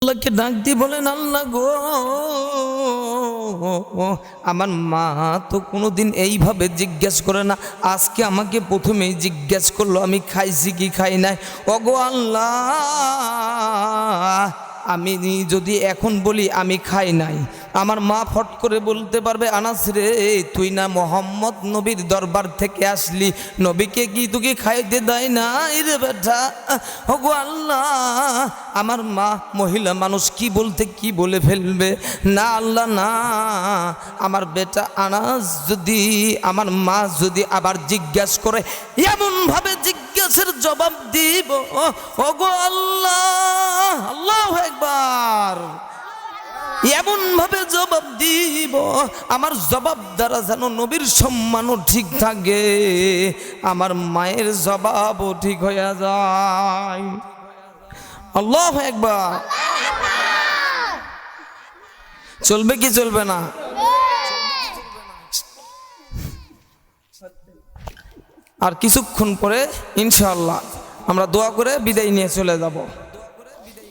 আল্লাহকে ডাক দিয়ে বলেন, আল্লাহ গো, আমার মা তো কোনোদিন এইভাবে জিজ্ঞেস করে না, আজকে আমাকে প্রথমেই জিজ্ঞেস করলো আমি খাইছি কি খাই নাই। ওগো আল্লাহ, আমি যদি এখন বলি আমি খাই নাই, আমার মা ফট করে বলতে পারবে, আনাস রে তুই না মোহাম্মদ নবীর দরবার থেকে আসলি, নবীকে কি তোকে খাইতে দেয় নাই রে বেটা? ওগো আল্লাহ, আমার মা মহিলা মানুষ কি বলতে কি বলে ফেলবে। না আল্লাহ না, আমার বেটা আনাস যদি, আমার মা যদি আবার জিজ্ঞাসা করে, এমনভাবে জিজ্ঞাসার জবাব দিব, ওগো আল্লাহ, আল্লাহু আকবার, এমন ভাবে জবাব দিব আমার জবাব দ্বারা যেন নবীর সম্মানও ঠিক থাকে, আমার মায়ের জবাবও ঠিক হয়ে যায়। আল্লাহু আকবার। চলবে কি চলবে না? আর কিছুক্ষণ পরে ইনশাআল্লাহ আমরা দোয়া করে বিদায় নিয়ে চলে যাব।